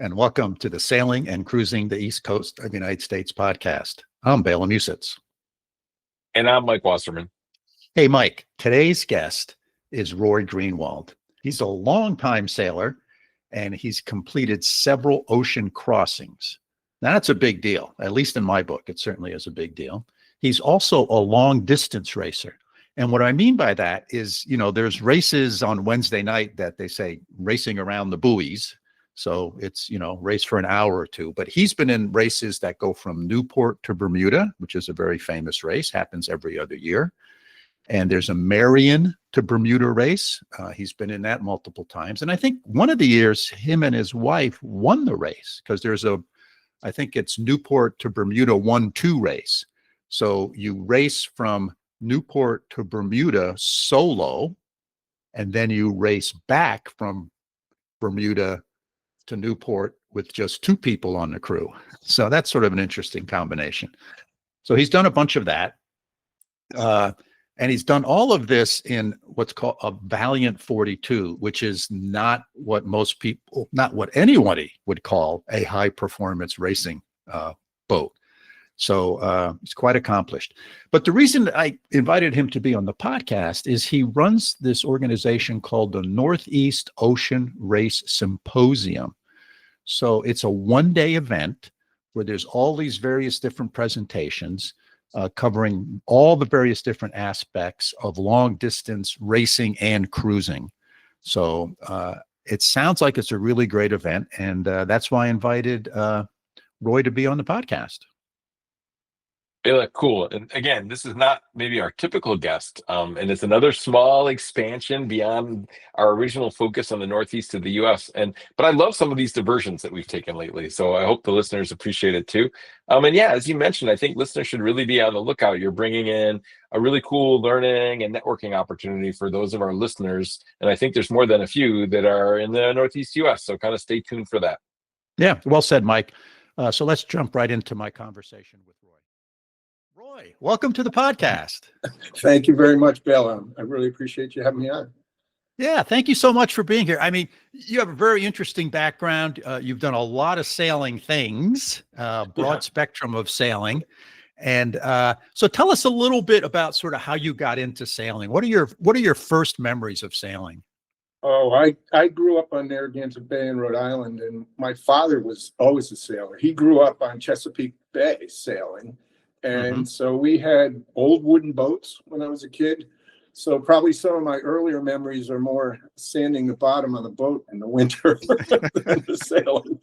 and welcome to the Sailing and Cruising the East Coast of the United States podcast. I'm Bela Musits. And I'm Mike Wasserman. Hey, Mike, today's guest is Roy Greenwald. He's a longtime sailor, and he's completed several ocean crossings. Now, that's a big deal. At least in my book, it certainly is a big deal. He's also a long-distance racer. And what I mean by that is, there's races on Wednesday night that they say racing around the buoys. So it's, race for an hour or two. But he's been in races that go from Newport to Bermuda, which is a very famous race, happens every other year. And there's a Marion to Bermuda race. He's been in that multiple times. And I think one of the years, him and his wife won the race because I think it's Newport to Bermuda 1-2 race. So you race from Newport to Bermuda solo, and then you race back from Bermuda to Newport with just two people on the crew. So that's sort of an interesting combination. So he's done a bunch of that. And he's done all of this in what's called a Valiant 42, which is not what anybody would call a high performance racing boat. So he's quite accomplished. But the reason I invited him to be on the podcast is he runs this organization called the Northeast Ocean Race Symposium. So it's a one-day event where there's all these various different presentations covering all the various different aspects of long-distance racing and cruising. So it sounds like it's a really great event, and that's why I invited Roy to be on the podcast. Bela, cool. And again, this is not maybe our typical guest, and it's another small expansion beyond our original focus on the Northeast of the U.S. But I love some of these diversions that we've taken lately, so I hope the listeners appreciate it too. And yeah, as you mentioned, I think listeners should really be on the lookout. You're bringing in a really cool learning and networking opportunity for those of our listeners, and I think there's more than a few that are in the Northeast U.S., so kind of stay tuned for that. Yeah, well said, Mike. So let's jump right into my conversation with Roy. Roy, welcome to the podcast. Thank you very much, Bela. I really appreciate you having me on. Yeah, thank you so much for being here. I mean, you have a very interesting background. You've done a lot of sailing things, broad spectrum of sailing. And so tell us a little bit about sort of how you got into sailing. What are your first memories of sailing? Oh, I grew up on Narragansett Bay in Rhode Island, and my father was always a sailor. He grew up on Chesapeake Bay sailing. And so we had old wooden boats when I was a kid. So probably some of my earlier memories are more sanding the bottom of the boat in the winter than the sailing.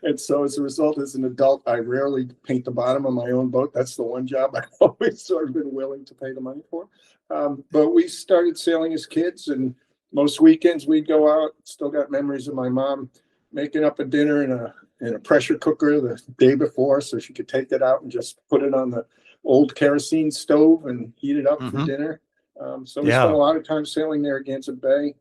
And so as a result, as an adult, I rarely paint the bottom of my own boat. That's the one job I've always sort of been willing to pay the money for. But we started sailing as kids, and most weekends we'd go out. Still got memories of my mom making up a dinner in a pressure cooker the day before so she could take it out and just put it on the old kerosene stove and heat it up for dinner. So we spent a lot of time sailing Narragansett Bay.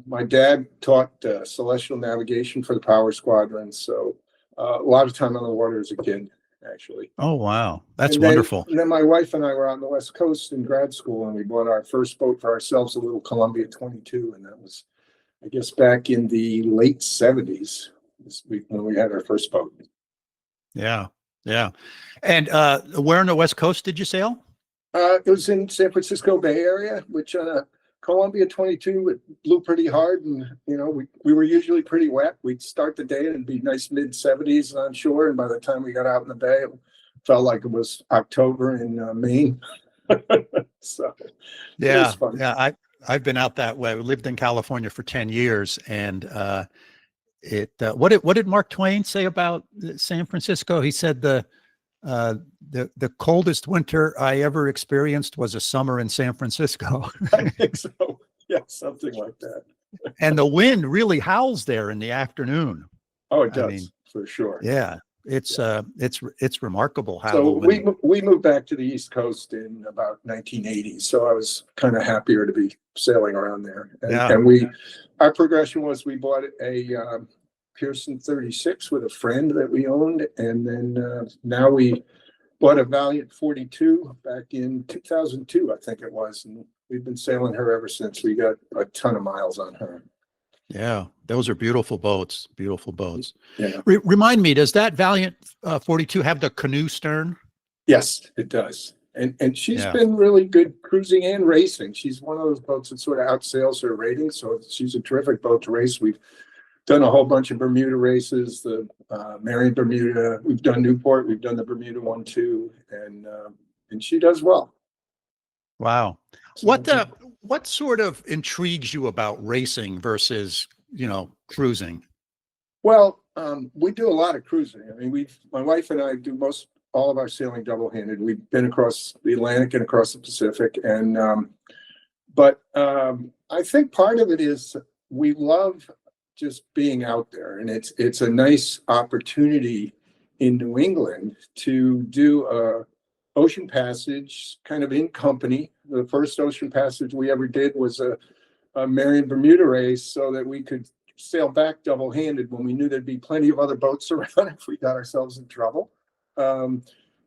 My dad taught celestial navigation for the power squadron, so a lot of time on the water as a kid, actually. Oh, wow. That's wonderful. And then my wife and I were on the West Coast in grad school, and we bought our first boat for ourselves, a little Columbia 22, and that was, I guess, back in the late 70s. When we had our first boat. Yeah. And where on the West Coast did you sail? It was in San Francisco Bay Area, which on a Columbia 22, it blew pretty hard, and we were usually pretty wet. We'd start the day and it'd be nice mid 70s on shore, and by the time we got out in the bay, it felt like it was October in Maine. So it was fun. Yeah, I've been out that way. We lived in California for 10 years, and what did Mark Twain say about San Francisco? He said the coldest winter I ever experienced was a summer in San Francisco. I think so. Yeah, something like that. And the wind really howls there in the afternoon. Oh, it does, for sure. Yeah, it's remarkable how. So we moved back to the East Coast in about 1980. So I was kind of happier to be sailing around there. And our progression was we bought a Pearson 36 with a friend that we owned, and then now we bought a Valiant 42 back in 2002, I think it was, and we've been sailing her ever since. We got a ton of miles on her. Yeah, those are beautiful boats. Beautiful boats. Yeah. Remind me, does that Valiant 42 have the canoe stern? Yes, it does. And she's Yeah. been really good cruising and racing. She's one of those boats that sort of outsails her rating. So she's a terrific boat to race. We've done a whole bunch of Bermuda races, the Marion Bermuda. We've done Newport. We've done the Bermuda one too, and she does well. Wow. So, What sort of intrigues you about racing versus, cruising? well, we do a lot of cruising. I mean, my wife and I do all of our sailing double-handed. We've been across the Atlantic and across the Pacific, and but I think part of it is we love just being out there, and it's a nice opportunity in New England to do a ocean passage kind of in company. The first ocean passage we ever did was a Marion Bermuda race, so that we could sail back double-handed when we knew there'd be plenty of other boats around if we got ourselves in trouble.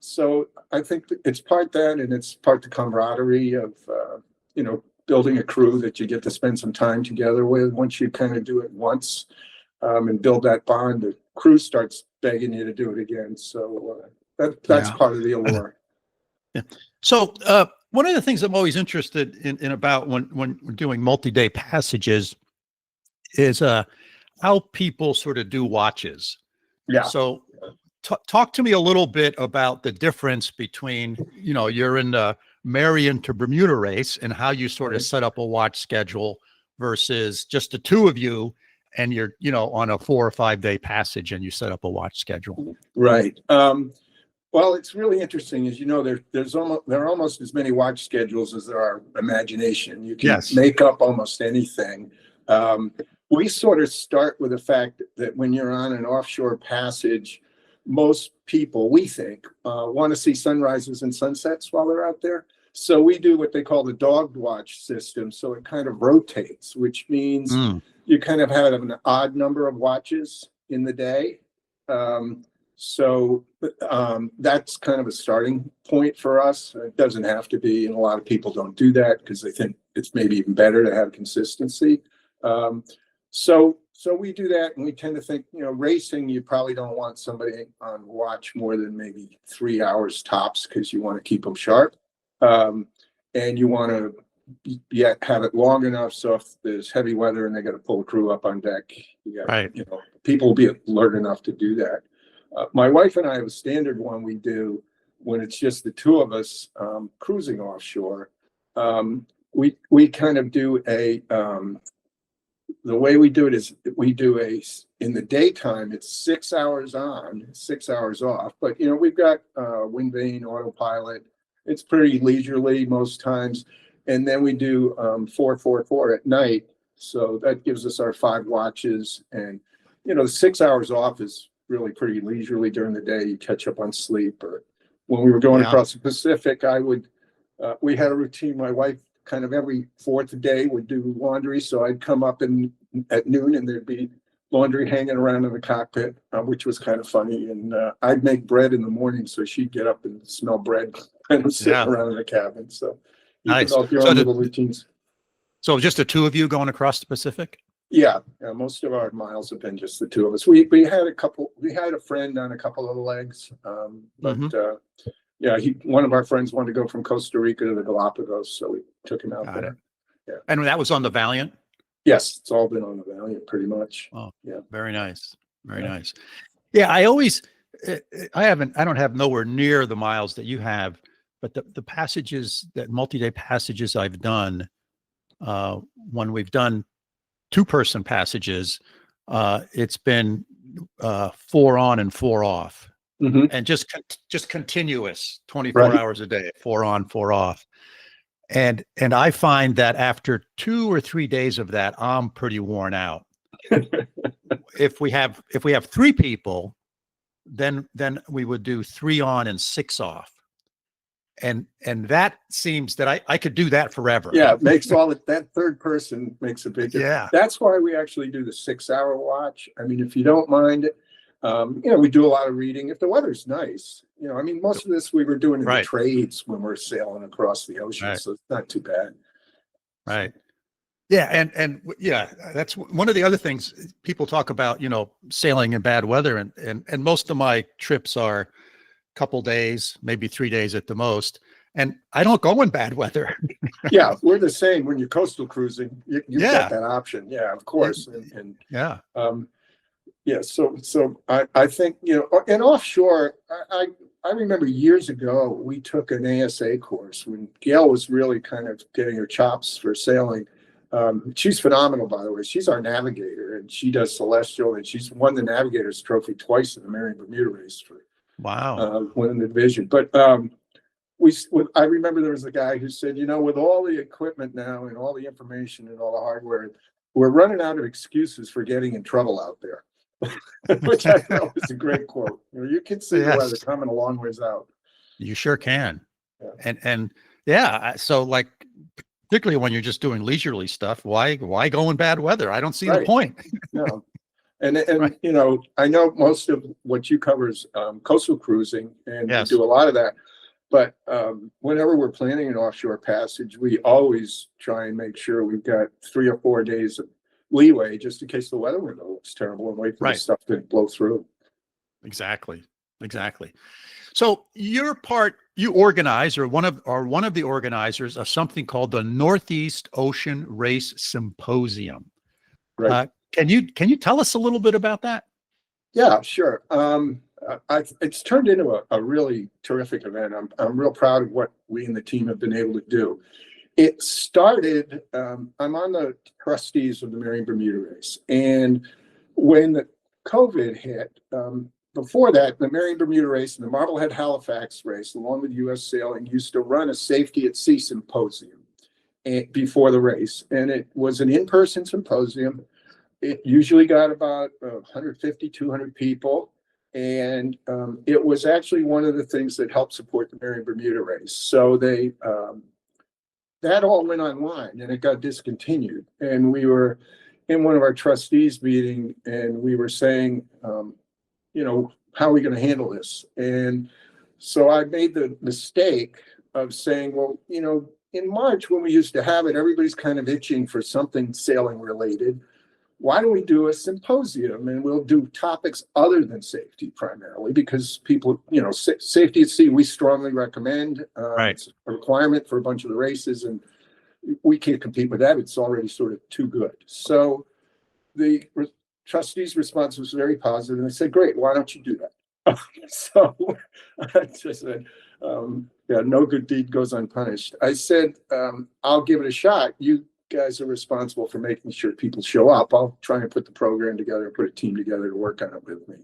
So I think it's part that, and it's part the camaraderie of building a crew that you get to spend some time together with. Once you kind of do it once and build that bond, the crew starts begging you to do it again. So that's part of the allure. Yeah. So one of the things I'm always interested in about when we're doing multi-day passages is how people sort of do watches. Yeah. So talk to me a little bit about the difference between, you're in the Marion to Bermuda race and how you sort of set up a watch schedule versus just the two of you and you're, on a 4 or 5 day passage and you set up a watch schedule. Right. Well, it's really interesting. As you know, there are almost as many watch schedules as there are imagination. You can make up almost anything. We sort of start with the fact that when you're on an offshore passage, most people, we think, want to see sunrises and sunsets while they're out there. So we do what they call the dogged watch system. So it kind of rotates, which means you kind of have an odd number of watches in the day. So that's kind of a starting point for us. It doesn't have to be, and a lot of people don't do that because they think it's maybe even better to have consistency. So we do that, and we tend to think, racing, you probably don't want somebody on watch more than maybe 3 hours tops because you want to keep them sharp. And you want to have it long enough so if there's heavy weather and they got to pull a crew up on deck, people will be alert enough to do that. My wife and I have a standard one we do when it's just the two of us cruising offshore. We kind of do the way we do it is we do in the daytime, it's 6 hours on, 6 hours off. But, we've got wind vane, autopilot. It's pretty leisurely most times. And then we do 4-4-4 at night. So that gives us our 5 watches. And, the 6 hours off is really pretty leisurely during the day. You catch up on sleep. Or when we were going across the Pacific, we had a routine. My wife kind of every 4th day would do laundry. So I'd come up at noon and there'd be laundry hanging around in the cockpit, which was kind of funny. And I'd make bread in the morning. So she'd get up and smell bread kind of sitting around in the cabin. So you develop your own little routines. So just the two of you going across the Pacific? Yeah, most of our miles have been just the two of us. We had a friend on a couple of the legs, but one of our friends wanted to go from Costa Rica to the Galapagos, so we took him out there. Yeah, and that was on the Valiant. Yes, it's all been on the Valiant, pretty much. Oh, yeah, very nice, very nice. Yeah, I don't have nowhere near the miles that you have, but the passages, that multi-day passages I've done, when we've done 2-person passages, it's been 4 on and 4 off, and just continuous 24 hours a day, 4 on, 4 off. And I find that after 2 or 3 days of that, I'm pretty worn out. If we have 3 people, then we would do 3 on and 6 off. And that seems that I could do that forever. Yeah, it makes that third person makes a big difference. Yeah. That's why we actually do the 6-hour watch. I mean, if you don't mind it, we do a lot of reading. If the weather's nice, most of this we were doing in the trades when we're sailing across the ocean, so it's not too bad. Right. Yeah, yeah, that's one of the other things people talk about, sailing in bad weather, and most of my trips are a couple days, maybe 3 days at the most, and I don't go in bad weather. Yeah, we're the same. When you're coastal cruising, you've got Yeah, that option. Yeah, of course. And yeah, yeah, so I think, and offshore, I remember years ago, we took an ASA course when Gail was really kind of getting her chops for sailing. She's phenomenal, by the way. She's our navigator, and she does celestial, and she's won the navigator's trophy twice in the Marion Bermuda Race for wow, winning the division. But I remember there was a guy who said, with all the equipment now and all the information and all the hardware, we're running out of excuses for getting in trouble out there. Which I thought was a great quote. You can see the weather yes, coming a long ways out. you sure can, Yeah. and yeah, so like particularly when you're just doing leisurely stuff, why go in bad weather? I don't see the Right. point. No. And Right. I know most of what you cover is coastal cruising, and Yes. we do a lot of that. But whenever we're planning an offshore passage, we always try and make sure we've got 3 or 4 days of leeway just in case the weather window looks terrible, and wait for the Right. stuff to blow through. Exactly. So you organize, or one of the organizers of something called the Northeast Ocean Race Symposium. Right. Can you tell us a little bit about that? Yeah, sure. It's turned into a really terrific event. I'm real proud of what we and the team have been able to do. It started, I'm on the trustees of the Marion Bermuda Race. And when the COVID hit, before that, the Marion Bermuda Race and the Marblehead Halifax Race, along with US Sailing, used to run a safety at sea symposium before the race. And it was an in-person symposium. It usually got about 150, 200 people. And it was actually one of the things that helped support the Marion Bermuda Race. So that all went online, and it got discontinued. And we were in one of our trustees meeting, and we were saying, how are we going to handle this? And so I made the mistake of saying, well, in March, when we used to have it, everybody's kind of itching for something sailing related. Why don't we do a symposium, and we'll do topics other than safety primarily, because people, safety at sea, we strongly recommend. Right. It's a requirement for a bunch of the races, and we can't compete with that. It's already sort of too good. So the trustees' response was very positive, and they said, great, why don't you do that? So I just said, no good deed goes unpunished. I said, I'll give it a shot. You guys are responsible for making sure people show up. I'll try and put the program together, put a team together to work on it with me.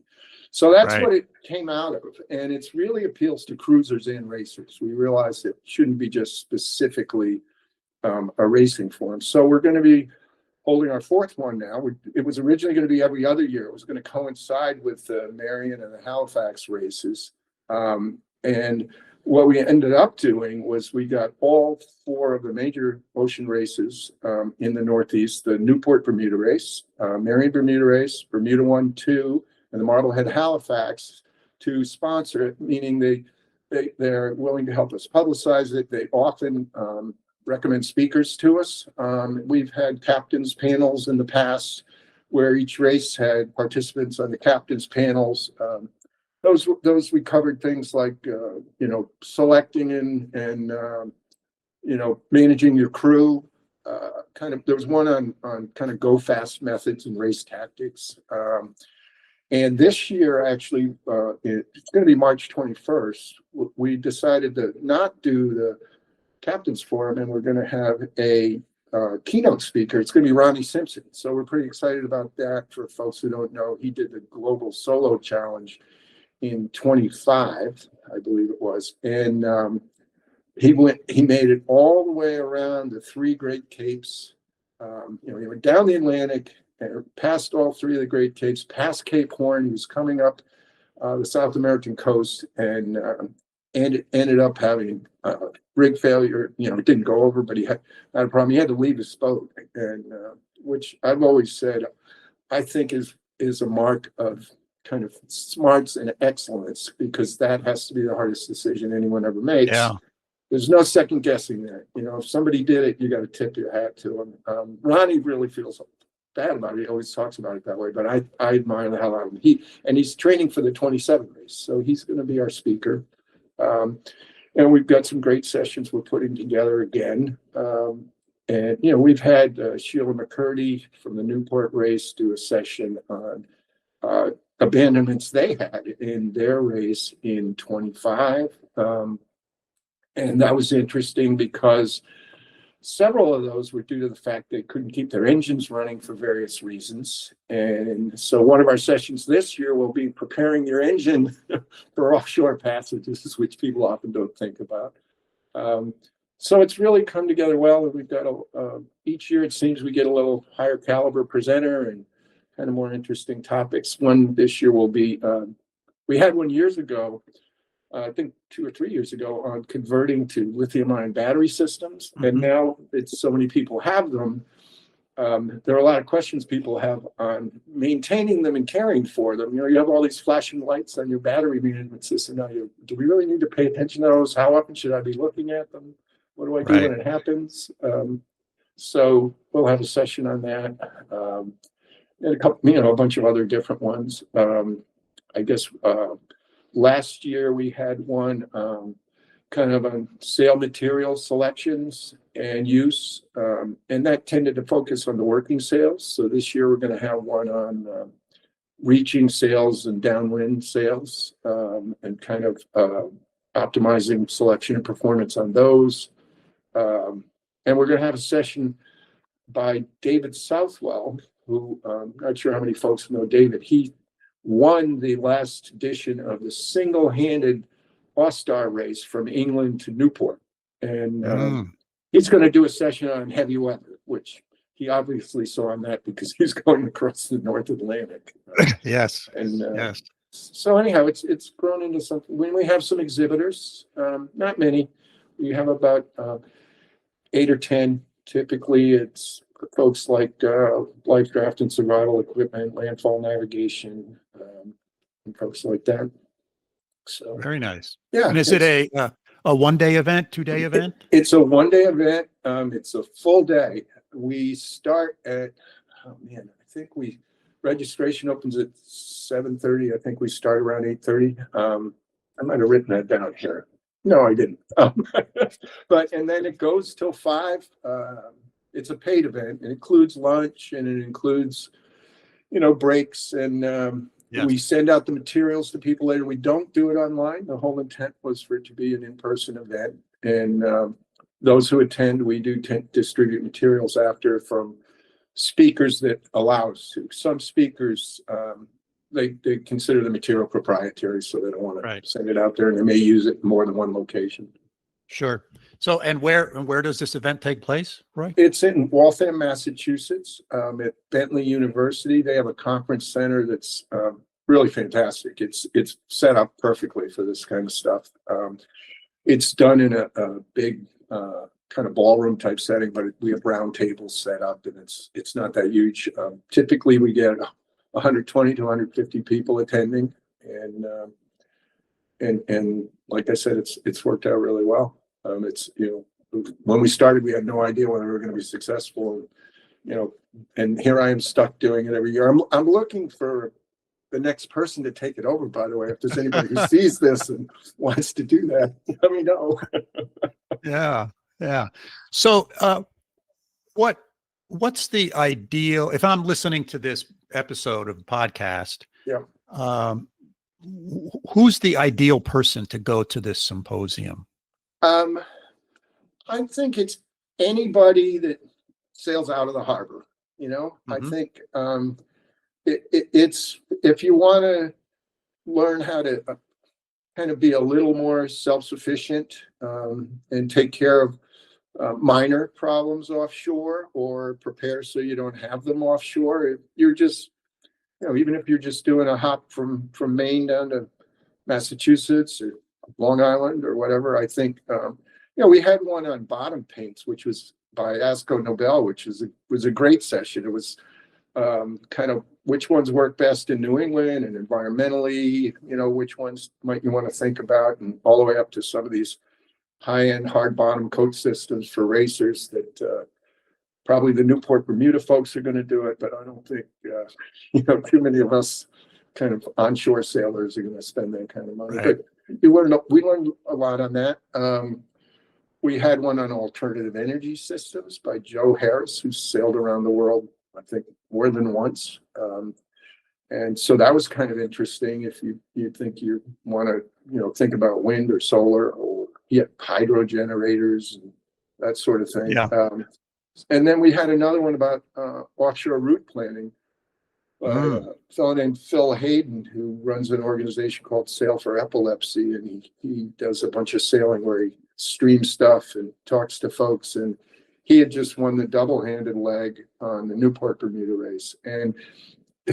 So that's Right. what it came out of. And it really appeals to cruisers and racers. We realized it shouldn't be just specifically a racing forum. So we're going to be holding our 4th one now. It was originally going to be every other year. It was going to coincide with the Marion and the Halifax races. And what we ended up doing was we got all 4 of the major ocean races in the Northeast: the Newport Bermuda Race, Marion Bermuda Race, Bermuda 1, 2, and the Marblehead Halifax to sponsor it, meaning they're willing to help us publicize it. They often recommend speakers to us. We've had captains panels in the past where each race had participants on the captains panels. Those we covered things like selecting and managing your crew. There was one on kind of go fast methods and race tactics. And this year, actually, it's going to be March 21st. We decided to not do the Captain's Forum, and we're going to have a keynote speaker. It's going to be Ronnie Simpson. So we're pretty excited about that. For folks who don't know, he did the Global Solo Challenge in 25, I believe it was. And he made it all the way around the 3 Great Capes. He went down the Atlantic, past all 3 of the Great Capes, past Cape Horn. He was coming up the South American coast, and it ended up having rig failure. It didn't go over, but he had a problem. He had to leave his boat, and which I've always said I think is a mark of kind of smarts and excellence, because that has to be the hardest decision anyone ever makes. Yeah. there's no second guessing that. If somebody did it, you got to tip your hat to them. Ronnie really feels bad about it. He always talks about it that way, but I admire the hell out of him. He's training for the 27 race, so he's going to be our speaker. And we've got some great sessions we're putting together again. And we've had Sheila McCurdy from the Newport race do a session on abandonments they had in their race in 25. And that was interesting because several of those were due to the fact they couldn't keep their engines running for various reasons. And so one of our sessions this year will be preparing your engine for offshore passages, which people often don't think about. So it's really come together well. And we've got each year, it seems we get a little higher caliber presenter and kind of more interesting topics. One this year will be, we had one years ago, I think 2 or 3 years ago, on converting to lithium-ion battery systems. Mm-hmm. And now it's so many people have them. There are a lot of questions people have on maintaining them and caring for them. You have all these flashing lights on your battery management system. Now, do we really need to pay attention to those? How often should I be looking at them? What do I do when it happens? So we'll have a session on that. And a couple, a bunch of other different ones. I guess last year we had one kind of on sail material selections and use, and that tended to focus on the working sails. So this year we're going to have one on reaching sails and downwind sails, and kind of optimizing selection and performance on those. And we're going to have a session by David Southwell, who I'm not sure how many folks know David. He won the last edition of the single-handed All-Star race from England to Newport. And he's going to do a session on heavy weather, which he obviously saw on that because he's going across the North Atlantic. Yes. And yes. So anyhow, it's grown into something. When we have some exhibitors, not many, we have about 8 or 10. Typically, it's folks like life draft and survival equipment, landfall navigation, and folks like that. So very nice. Yeah. And is it a 1-day event, 2-day event? It's a 1-day event. It's a full day. We start at I think registration opens at 7:30. I think we start around 8:30. I might have written that down here. No, I didn't. And then it goes till 5. It's a paid event. It includes lunch and it includes, breaks. And Yes. We send out the materials to people later. We don't do it online. The whole intent was for it to be an in-person event. And those who attend, we do distribute materials after from speakers that allow us to. Some speakers, they consider the material proprietary, so they don't want to send it out there, and they may use it in more than one location. Sure. So, and where does this event take place, Roy? It's in Waltham, Massachusetts, at Bentley University. They have a conference center that's really fantastic. It's set up perfectly for this kind of stuff. It's done in a big kind of ballroom type setting, but we have round tables set up, and it's not that huge. Typically, we get 120 to 150 people attending, and like I said, it's worked out really well. When we started, we had no idea whether we were going to be successful, and here I am stuck doing it every year. I'm looking for the next person to take it over, by the way. If there's anybody who sees this and wants to do that, let me know. Yeah. So what's the ideal, if I'm listening to this episode of the podcast, who's the ideal person to go to this symposium? I think it's anybody that sails out of the harbor. I think it's if you want to learn how to kind of be a little more self-sufficient and take care of minor problems offshore, or prepare so you don't have them offshore. You're just, even if you're just doing a hop from Maine down to Massachusetts or Long Island or whatever, I think, we had one on bottom paints, which was by Asco Nobel, which was a great session. It was kind of which ones work best in New England and environmentally, which ones might you want to think about, and all the way up to some of these high-end hard bottom coat systems for racers that probably the Newport Bermuda folks are going to do it, but I don't think too many of us kind of onshore sailors are going to spend that kind of money. Right. But we learned a lot on that. We had one on alternative energy systems by Joe Harris, who sailed around the world, I think, more than once. And so that was kind of interesting if you think you want to, think about wind or solar, or hydro generators and that sort of thing. Yeah. And then we had another one about offshore route planning. A fellow named Phil Hayden, who runs an organization called Sail for Epilepsy, and he does a bunch of sailing where he streams stuff and talks to folks. And he had just won the double-handed leg on the Newport Bermuda race. And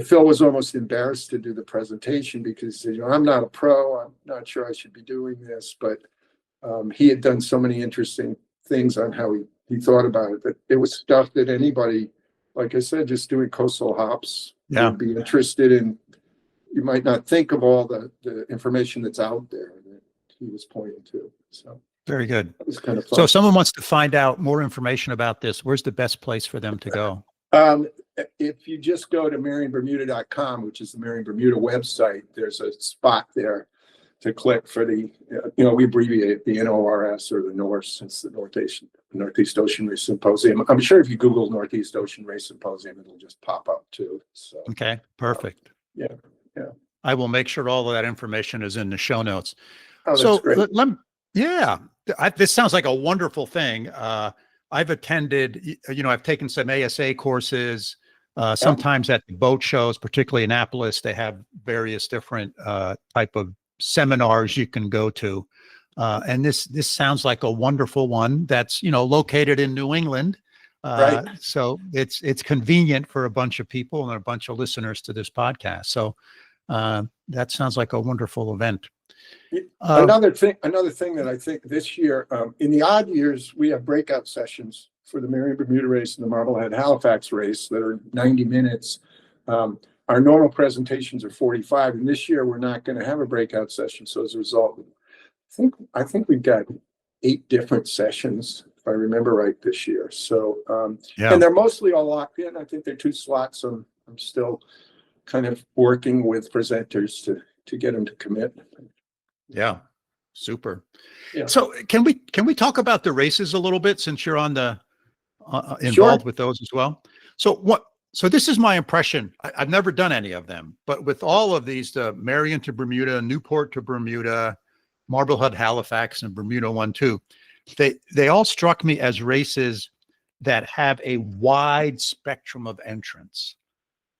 Phil was almost embarrassed to do the presentation because he said, I'm not a pro. I'm not sure I should be doing this. But he had done so many interesting things on how he thought about it, that it was stuff that anybody, like I said, just doing coastal hops would be interested in. You might not think of all the information that's out there that he was pointing to. So very good. That was kind of fun. So if someone wants to find out more information about this, where's the best place for them to go? If you just go to marionbermuda.com, which is the Marion Bermuda website, there's a spot there to click for the, we abbreviate it, the NORS or the NORS, it's the Northeast Ocean Race Symposium. I'm sure if you Google Northeast Ocean Race Symposium, it'll just pop up too. So Okay, perfect. Yeah. I will make sure all of that information is in the show notes. Oh, that's So great. this sounds like a wonderful thing. I've attended, I've taken some ASA courses. Sometimes at the boat shows, particularly Annapolis, they have various different type of seminars you can go to. And this sounds like a wonderful one that's, located in New England. Right. So it's convenient for a bunch of people and a bunch of listeners to this podcast. So that sounds like a wonderful event. Another thing that I think this year, in the odd years, we have breakout sessions for the Marion Bermuda race and the Marblehead Halifax race that are 90 minutes. Our normal presentations are 45, and this year we're not going to have a breakout session. So as a result, I think we've got 8 different sessions, if I remember right, this year. So and they're mostly all locked in. I think they're 2 slots. I'm still kind of working with presenters to get them to commit. Yeah, super. Yeah. So can we talk about the races a little bit, since you're on the involved Sure. with those as well? So this is my impression. I've never done any of them, but with all of these, the Marion to Bermuda, Newport to Bermuda, Marblehead, Halifax, and Bermuda 1-2, they all struck me as races that have a wide spectrum of entrants.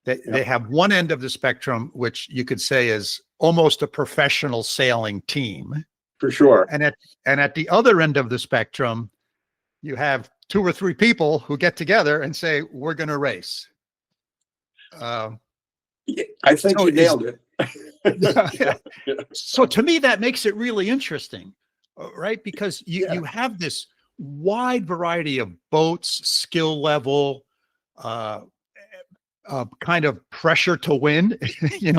They have one end of the spectrum, which you could say is almost a professional sailing team. For sure. And at the other end of the spectrum, you have 2 or 3 people who get together and say, we're going to race. I think you nailed it. So to me, that makes it really interesting, right? Because you have this wide variety of boats, skill level, kind of pressure to win.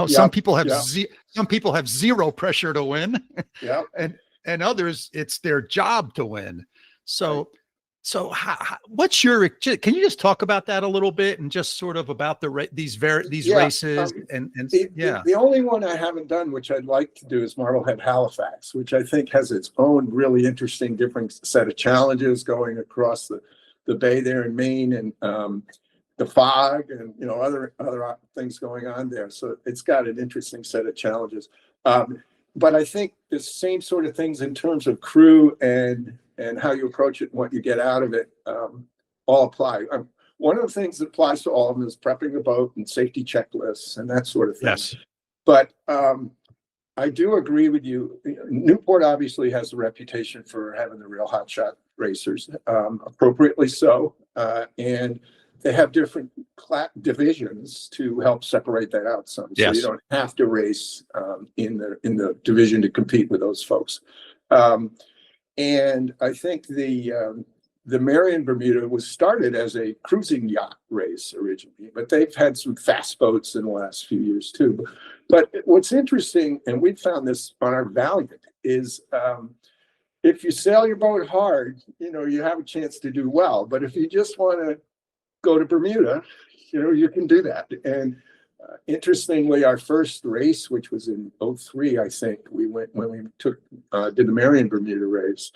Some people have some people have zero pressure to win. Yeah. And others, it's their job to win. So what's your, can you just talk about that a little bit, and just sort of about these races The only one I haven't done, which I'd like to do, is Marblehead Halifax, which I think has its own really interesting different set of challenges going across the bay there in Maine, and the fog and other things going on there. So it's got an interesting set of challenges. But I think the same sort of things in terms of crew and how you approach it and what you get out of it all apply. One of the things that applies to all of them is prepping the boat and safety checklists and that sort of thing. Yes. But I do agree with you. Newport obviously has the reputation for having the real hotshot racers, appropriately so. And they have different divisions to help separate that out some. So you don't have to race in the division to compete with those folks. And I think the Marion Bermuda was started as a cruising yacht race originally, but they've had some fast boats in the last few years too. But what's interesting, and we found this on our Valiant, is if you sail your boat hard, you have a chance to do well. But if you just want to go to Bermuda, you can do that. And interestingly, our first race, which was in '03, I think, we went when we did the Marion Bermuda race.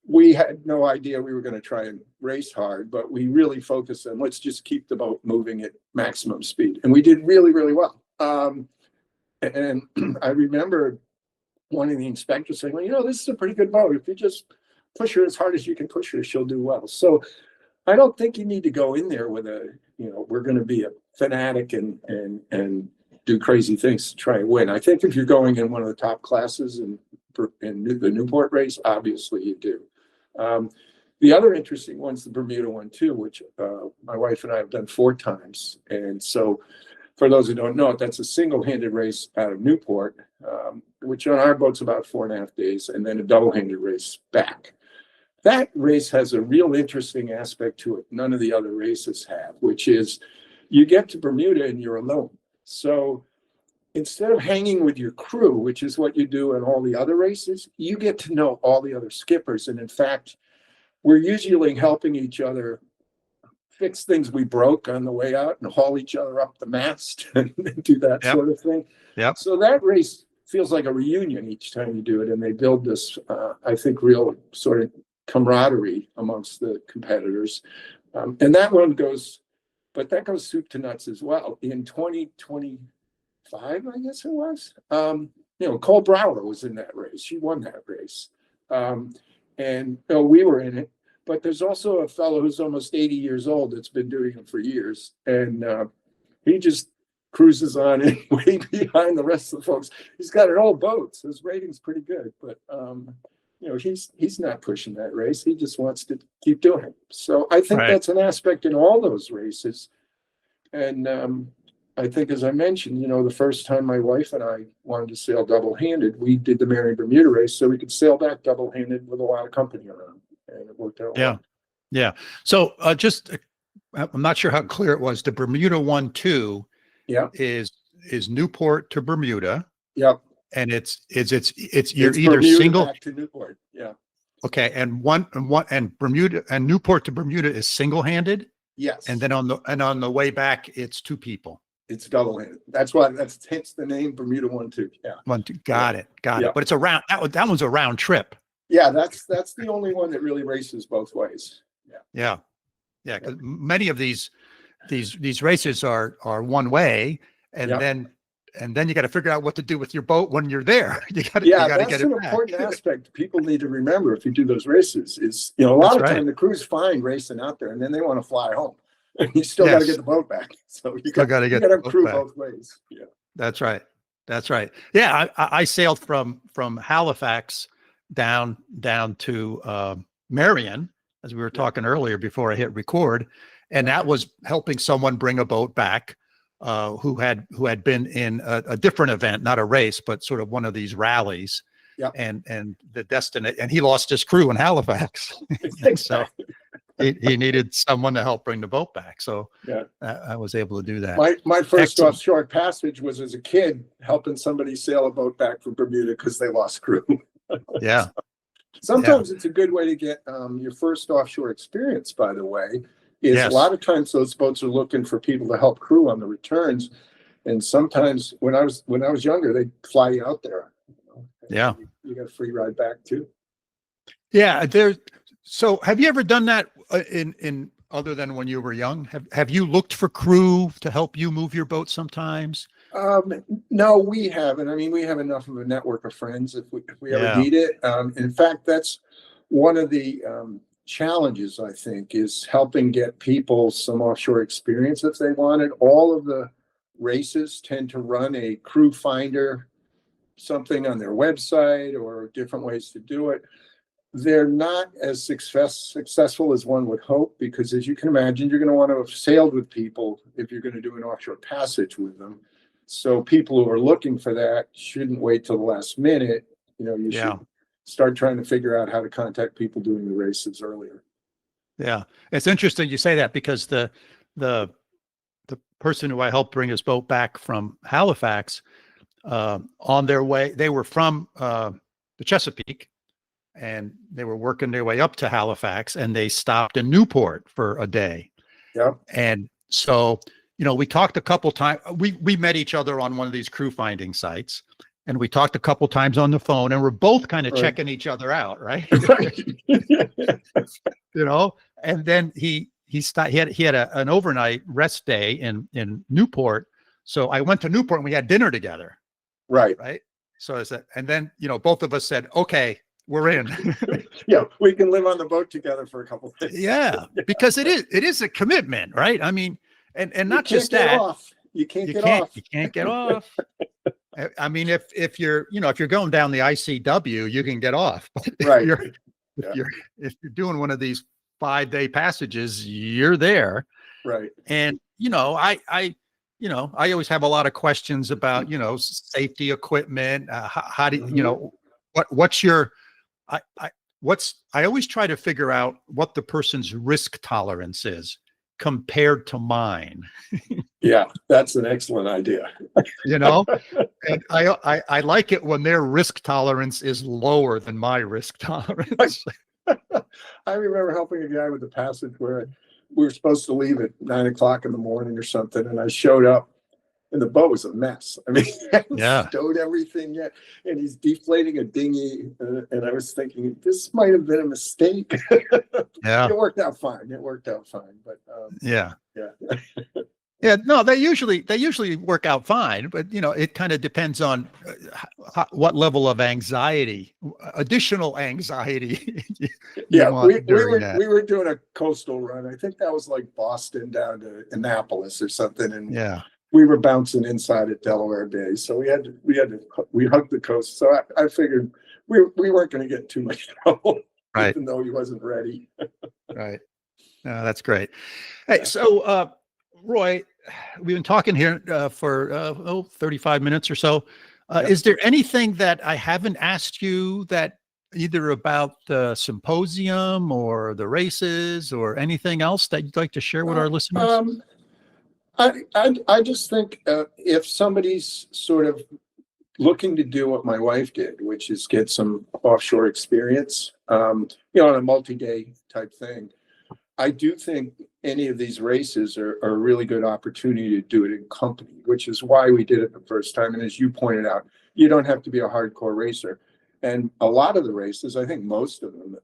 We had no idea we were going to try and race hard, but we really focused on let's just keep the boat moving at maximum speed. And we did really, really well. And I remember one of the inspectors saying, well, this is a pretty good boat. If you just push her as hard as you can push her, she'll do well. So I don't think you need to go in there with we're going to be a fanatic and do crazy things to try and win. I think if you're going in one of the top classes in the Newport race, obviously you do. The other interesting one's the Bermuda one too, which my wife and I have done 4 times. And so for those who don't know it, that's a single-handed race out of Newport, which on our boat's about 4.5 days, and then a double-handed race back. That race has a real interesting aspect to it none of the other races have, which is you get to Bermuda and you're alone. So instead of hanging with your crew, which is what you do in all the other races, you get to know all the other skippers. And in fact, we're usually helping each other fix things we broke on the way out and haul each other up the mast and do that sort of thing. Yep. So that race feels like a reunion each time you do it. And they build this, I think, real sort of camaraderie amongst the competitors. And that one goes soup to nuts as well. In 2025, I guess it was, Cole Brower was in that race. She won that race. And we were in it. But there's also a fellow who's almost 80 years old that's been doing it for years. And he just cruises on in way behind the rest of the folks. He's got an old boat, so his rating's pretty good. But, he's not pushing that race. He just wants to keep doing it. So I think that's an aspect in all those races. And I think, as I mentioned, the first time my wife and I wanted to sail double-handed, we did the Marion Bermuda race so we could sail back double-handed with a lot of company around. And it worked out well. Yeah. So I'm not sure how clear it was. The Bermuda 1-2 is Newport to Bermuda. Yep. And it's you're either Bermuda single back to Newport. Yeah. Okay. And Bermuda and Newport to Bermuda is single-handed. Yes. And then on the way back, it's 2 people. It's double-handed. That's hence the name Bermuda 1-2. Yeah. 1-2. Got it. But it's that one's a round trip. Yeah, that's the only one that really races both ways. Yeah. Because many of these races are one way, and then you got to figure out what to do with your boat when you're there. You got to get it back. That's an important aspect people need to remember if you do those races. Is a lot of time the crew's fine racing out there, and then they want to fly home, and you still got to get the boat back. So you got to have crew both ways. Yeah, that's right. Yeah, I sailed from Halifax down to Marion, as we were talking earlier before I hit record, and that was helping someone bring a boat back who had been in a different event, not a race, but sort of one of these rallies. Yeah. And the destination, and he lost his crew in Halifax. So he needed someone to help bring the boat back. So I was able to do that. My first offshore passage was as a kid helping somebody sail a boat back from Bermuda because they lost crew. Yeah. Sometimes it's a good way to get your first offshore experience, by the way, is a lot of times those boats are looking for people to help crew on the returns. And sometimes when I was younger, they'd fly you out there. Yeah. You got a free ride back too. Yeah. So have you ever done that in other than when you were young? Have you looked for crew to help you move your boat sometimes? No, we haven't. I mean, we have enough of a network of friends if we ever need it. In fact, that's one of the challenges, I think, is helping get people some offshore experience if they want it. All of the races tend to run a crew finder, something on their website or different ways to do it. They're not as successful as one would hope, because as you can imagine, you're going to want to have sailed with people if you're going to do an offshore passage with them. So people who are looking for that shouldn't wait till the last minute. You should start trying to figure out how to contact people doing the races earlier. Yeah. It's interesting you say that, because the person who I helped bring his boat back from Halifax, on their way, they were from the Chesapeake, and they were working their way up to Halifax, and they stopped in Newport for a day. Yeah. And so, we talked a couple times. We met each other on one of these crew finding sites, and we talked a couple times on the phone, and we're both kind of Right. checking each other out, right? Right. And then he had an overnight rest day in Newport. So I went to Newport and we had dinner together. Right. Right. So I said, and then, both of us said, okay, we're in. Yeah, we can live on the boat together for a couple of days. Yeah, because it is a commitment, right? I mean, and not just get that. Off. You can't get off. You can't get off. I mean, if you're going down the ICW, you can get off. But Right. if you're doing one of these 5-day passages, you're there. Right. And I always have a lot of questions about safety equipment. How do what's your I always try to figure out what the person's risk tolerance is compared to mine. Yeah, that's an excellent idea. And I like it when their risk tolerance is lower than my risk tolerance. I remember helping a guy with the passage where we were supposed to leave at 9 o'clock in the morning or something, and I showed up and the boat was a mess. I mean, I hadn't stowed everything yet, and he's deflating a dinghy, and I was thinking this might have been a mistake. Yeah, it worked out fine. But yeah. Yeah. Yeah, no, they usually work out fine, but it kind of depends on what level of additional anxiety. Yeah, we were doing a coastal run. I think that was like Boston down to Annapolis or something, and we were bouncing inside at Delaware Bay, so we hugged the coast. So I figured we weren't going to get too much trouble, right? Even though he wasn't ready. Right. No, that's great. Hey, so. Roy, we've been talking here for 35 minutes or so. Is there anything that I haven't asked you that either about the symposium or the races or anything else that you'd like to share with our listeners? I just think if somebody's sort of looking to do what my wife did, which is get some offshore experience, on a multi-day type thing, I do think any of these races are a really good opportunity to do it in company, which is why we did it the first time. And as you pointed out, you don't have to be a hardcore racer. And a lot of the races, I think most of them,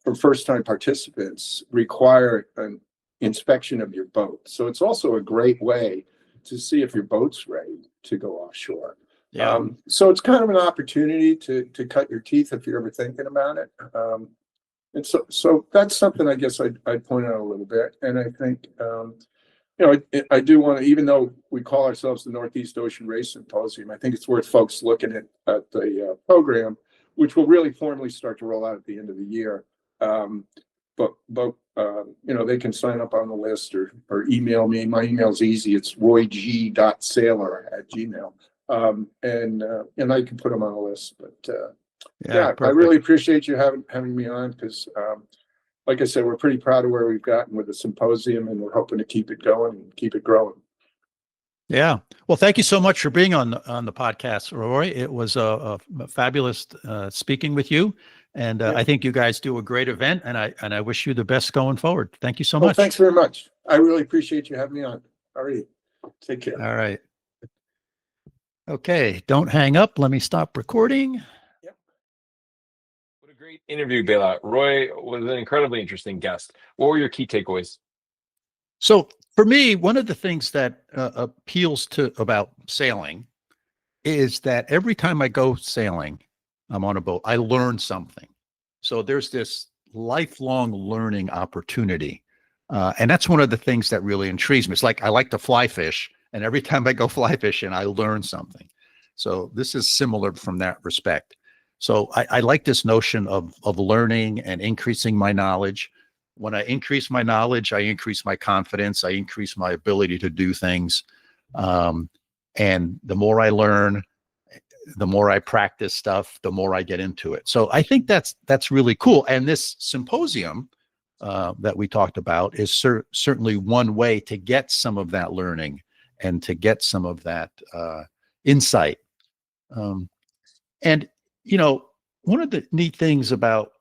for first-time participants, require an inspection of your boat. So it's also a great way to see if your boat's ready to go offshore. Yeah. So it's kind of an opportunity to cut your teeth if you're ever thinking about it. And so that's something I guess I'd point out a little bit. And I think, I do want to, even though we call ourselves the Northeast Ocean Race Symposium, I think it's worth folks looking at the program, which will really formally start to roll out at the end of the year. But they can sign up on the list or email me. My email's easy. It's royg.sailor@gmail. And I can put them on the list. But I really appreciate you having me on because, like I said, we're pretty proud of where we've gotten with the symposium, and we're hoping to keep it going and keep it growing. Yeah. Well, thank you so much for being on the podcast, Roy. It was a fabulous speaking with you, and I think you guys do a great event, and I wish you the best going forward. Thank you so much. Thanks very much. I really appreciate you having me on. All right. Take care. All right. Okay. Don't hang up. Let me stop recording. What a great interview, Bela. Roy was an incredibly interesting guest. What were your key takeaways? So for me, one of the things that appeals about sailing is that every time I go sailing, I'm on a boat, I learn something. So there's this lifelong learning opportunity. And that's one of the things that really intrigues me. It's like I like to fly fish, and every time I go fly fishing, I learn something. So this is similar from that respect. So I like this notion of learning and increasing my knowledge. When I increase my knowledge, I increase my confidence, I increase my ability to do things. And the more I learn, the more I practice stuff, the more I get into it. So I think that's really cool. And this symposium that we talked about is certainly one way to get some of that learning and to get some of that insight. And one of the neat things about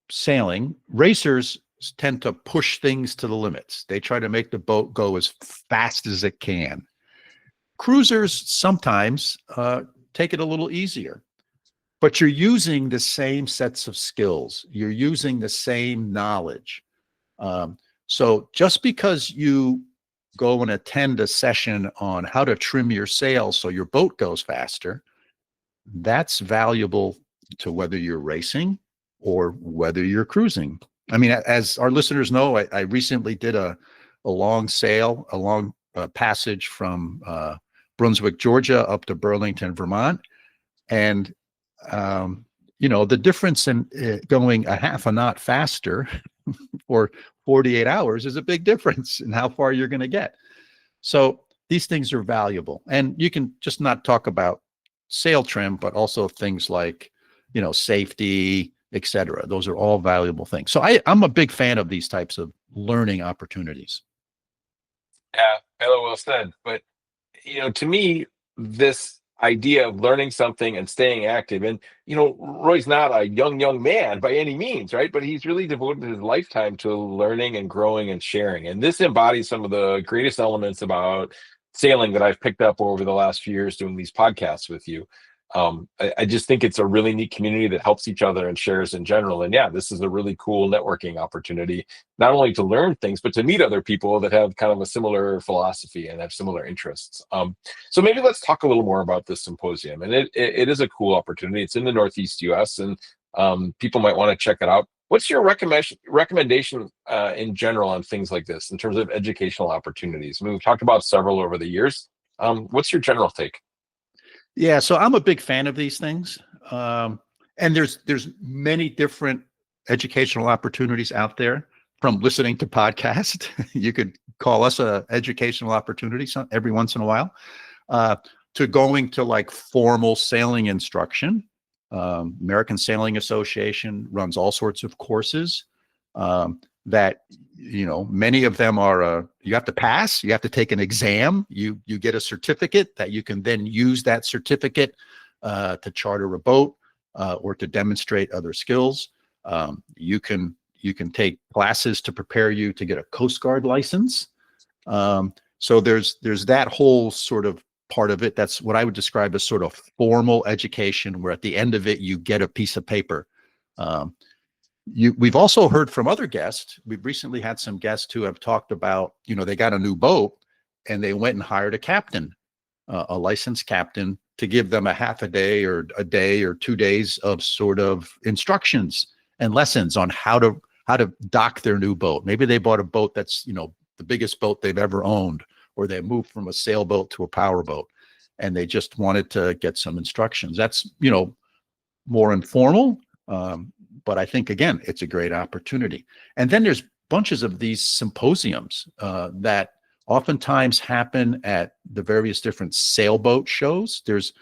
sailing, racers tend to push things to the limits. They try to make the boat go as fast as it can. Cruisers sometimes take it a little easier, but you're using the same sets of skills. You're using the same knowledge. So just because you go and attend a session on how to trim your sails so your boat goes faster, that's valuable to whether you're racing or whether you're cruising. I mean, as our listeners know, I recently did a long sail, a long passage from Brunswick, Georgia, up to Burlington, Vermont. And, the difference in going a half a knot faster for 48 hours is a big difference in how far you're going to get. So these things are valuable. And you can just not talk about sail trim, but also things like, safety, et cetera. Those are all valuable things. So I'm a big fan of these types of learning opportunities. Yeah, Bela, well said. But to me, this idea of learning something and staying active, and Roy's not a young man by any means, right? But he's really devoted his lifetime to learning and growing and sharing. And this embodies some of the greatest elements about sailing that I've picked up over the last few years doing these podcasts with you. I just think it's a really neat community that helps each other and shares in general. And yeah, this is a really cool networking opportunity, not only to learn things, but to meet other people that have kind of a similar philosophy and have similar interests. So maybe let's talk a little more about this symposium. And it is a cool opportunity. It's in the Northeast US, and people might want to check it out. What's your recommendation in general on things like this in terms of educational opportunities? I mean, we've talked about several over the years. What's your general take? Yeah, so I'm a big fan of these things. And there's many different educational opportunities out there, from listening to podcasts. You could call us a educational opportunity every once in a while, to going to like formal sailing instruction. American Sailing Association runs all sorts of courses that, many of them are, you have to pass, you have to take an exam, you get a certificate that you can then use that certificate to charter a boat or to demonstrate other skills. You can take classes to prepare you to get a Coast Guard license. So there's that whole sort of part of it. That's what I would describe as sort of formal education, where at the end of it, you get a piece of paper. We've also heard from other guests. We've recently had some guests who have talked about, they got a new boat and they went and hired a captain, a licensed captain, to give them a half a day or a day or 2 days of sort of instructions and lessons on how to dock their new boat. Maybe they bought a boat that's, the biggest boat they've ever owned, or they moved from a sailboat to a powerboat, and they just wanted to get some instructions. That's, more informal. But I think, again, it's a great opportunity. And then there's bunches of these symposiums that oftentimes happen at the various different sailboat shows. There's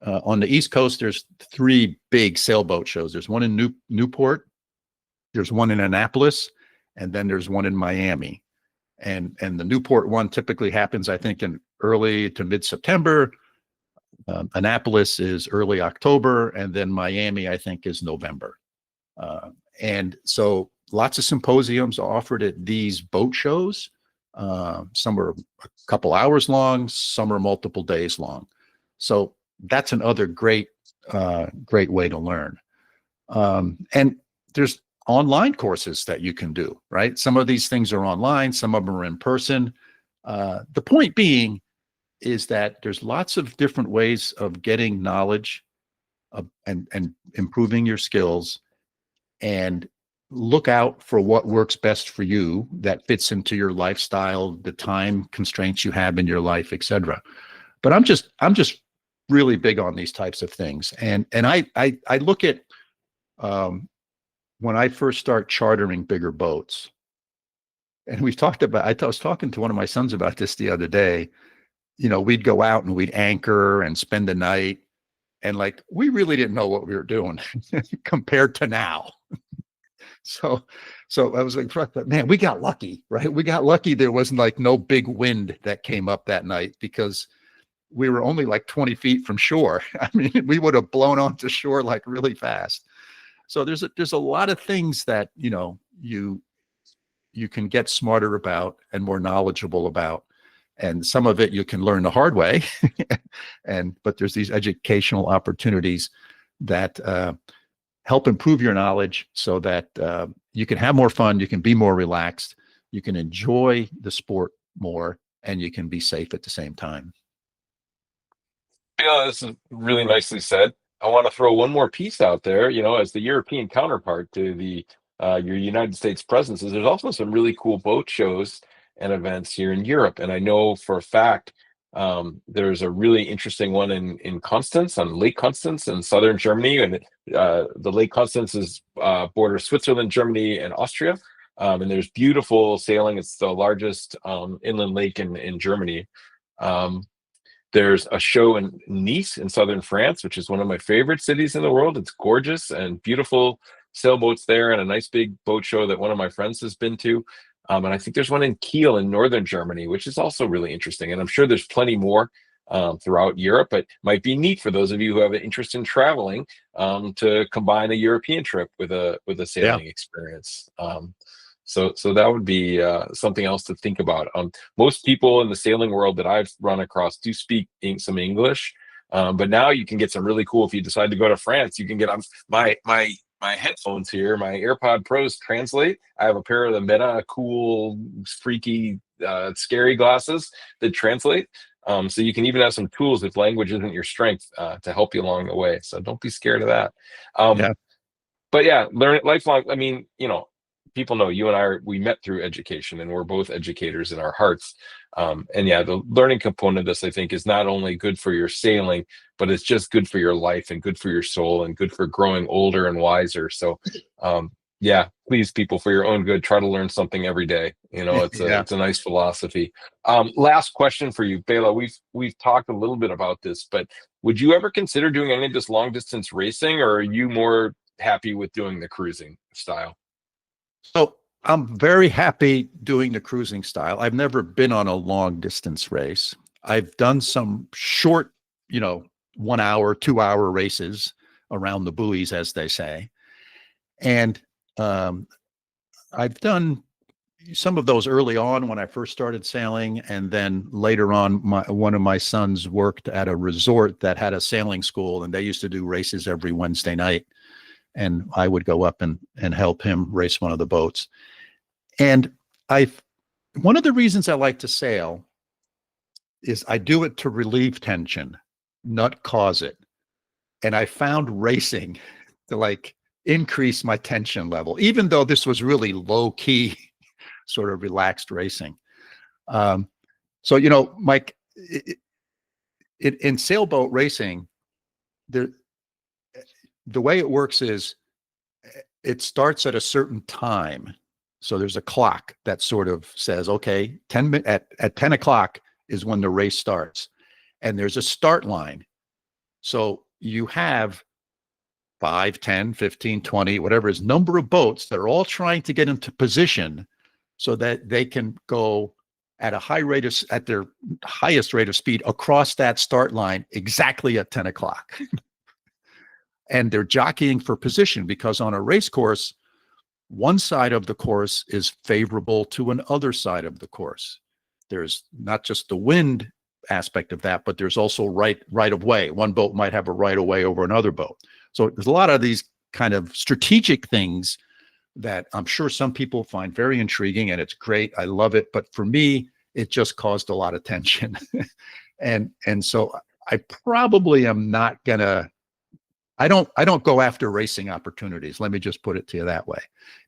on the East Coast, there's 3 big sailboat shows. There's one in Newport, there's one in Annapolis, and then there's one in Miami. And the Newport one typically happens, I think, in early to mid-September. Annapolis is early October, and then Miami, I think, is November. And so lots of symposiums are offered at these boat shows. Some are a couple hours long, some are multiple days long. So that's another great way to learn. And there's online courses that you can do, right? Some of these things are online, some of them are in person. The point being is that there's lots of different ways of getting knowledge and improving your skills, and look out for what works best for you that fits into your lifestyle, the time constraints you have in your life, etc. But I'm just really big on these types of things. And I look at when I first start chartering bigger boats, and we've talked about, I was talking to one of my sons about this the other day. We'd go out and we'd anchor and spend the night, and like, we really didn't know what we were doing compared to now. So I was like, man, we got lucky, right? We got lucky. There wasn't like no big wind that came up that night, because we were only like 20 feet from shore. I mean, we would have blown onto shore like really fast. So there's a lot of things that, you can get smarter about and more knowledgeable about. And some of it you can learn the hard way. But there's these educational opportunities that help improve your knowledge so that you can have more fun, you can be more relaxed, you can enjoy the sport more, and you can be safe at the same time. Yeah, this is really nicely said. I want to throw one more piece out there, as the European counterpart to the your United States presence, is there's also some really cool boat shows and events here in Europe. And I know for a fact there's a really interesting one in Constance, on Lake Constance in southern Germany. And the Lake Constance is borders Switzerland, Germany, and Austria. And there's beautiful sailing. It's the largest inland lake in Germany. There's a show in Nice in southern France, which is one of my favorite cities in the world. It's gorgeous and beautiful sailboats there, and a nice big boat show that one of my friends has been to. And I think there's one in Kiel in northern Germany, which is also really interesting. And I'm sure there's plenty more throughout Europe, but might be neat for those of you who have an interest in traveling to combine a European trip with a sailing experience. So that would be something else to think about. Most people in the sailing world that I've run across do speak some English, but now you can get some really cool. If you decide to go to France, you can get on my headphones here, my AirPod Pros translate. I have a pair of the Meta cool, freaky, scary glasses that translate. So you can even have some tools if language isn't your strength to help you along the way. So don't be scared of that. But yeah, learn it lifelong. I mean, people know you and we met through education, and we're both educators in our hearts. And yeah, the learning component of this, I think, is not only good for your sailing, but it's just good for your life and good for your soul and good for growing older and wiser. So yeah, please, people, for your own good, try to learn something every day. It's a nice philosophy. Last question for you, Bela. We've talked a little bit about this, but would you ever consider doing any of this long distance racing, or are you more happy with doing the cruising style? So I'm very happy doing the cruising style. I've never been on a long distance race. I've done some short, 1 hour, 2 hour races around the buoys, as they say. And I've done some of those early on when I first started sailing. And then later on, one of my sons worked at a resort that had a sailing school, and they used to do races every Wednesday night. And I would go up and help him race one of the boats. And one of the reasons I like to sail is I do it to relieve tension, not cause it. And I found racing to increase my tension level, even though this was really low key, sort of relaxed racing. So, Mike, in sailboat racing, the way it works is it starts at a certain time. So there's a clock that sort of says, okay, at 10 o'clock is when the race starts. And there's a start line. So you have 5, 10, 15, 20, whatever is number of boats that are all trying to get into position so that they can go at their highest rate of speed across that start line exactly at 10 o'clock. And they're jockeying for position, because on a race course, one side of the course is favorable to another side of the course. There's not just the wind aspect of that, but there's also right of way. One boat might have a right of way over another boat. So there's a lot of these kind of strategic things that I'm sure some people find very intriguing, and it's great. I love it. But for me, it just caused a lot of tension. and so I probably am not gonna, I don't go after racing opportunities. Let me just put it to you that way.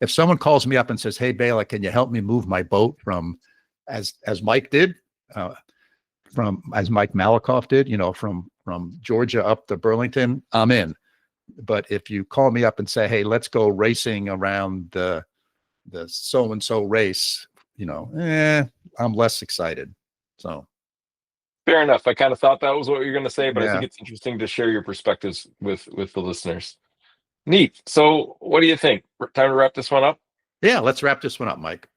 If someone calls me up and says, "Hey, Bela, can you help me move my boat from," as Mike did, as Mike Malakoff did, from Georgia up to Burlington, I'm in. But if you call me up and say, "Hey, let's go racing around the so-and-so race," I'm less excited. So. Fair enough. I kind of thought that was what you were going to say, but I think it's interesting to share your perspectives with the listeners. Neat. So what do you think? Time to wrap this one up? Yeah, let's wrap this one up, Mike.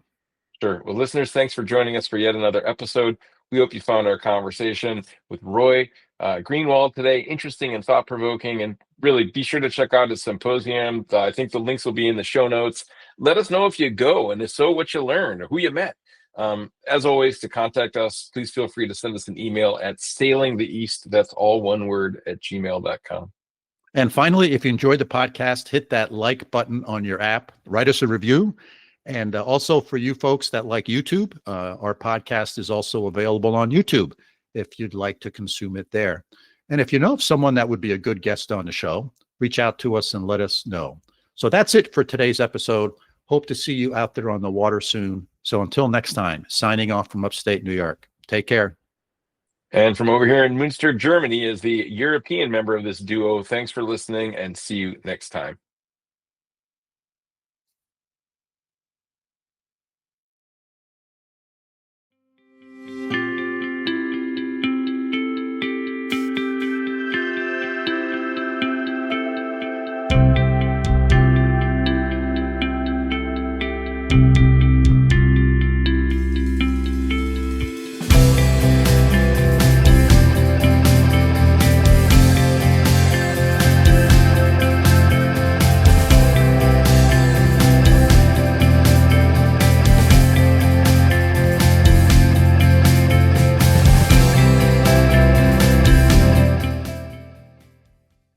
Sure. Well, listeners, thanks for joining us for yet another episode. We hope you found our conversation with Roy Greenwald today interesting and thought-provoking, and really be sure to check out his symposium. I think the links will be in the show notes. Let us know if you go, and if so, what you learned or who you met. As always, to contact us, please feel free to send us an email at sailingtheeast, that's all one word, @gmail.com. And finally, if you enjoyed the podcast, hit that like button on your app, write us a review. And also for you folks that like YouTube, our podcast is also available on YouTube if you'd like to consume it there. And if you know of someone that would be a good guest on the show, reach out to us and let us know. So that's it for today's episode. Hope to see you out there on the water soon. So until next time, signing off from upstate New York. Take care. And from over here in Münster, Germany, as the European member of this duo, thanks for listening and see you next time.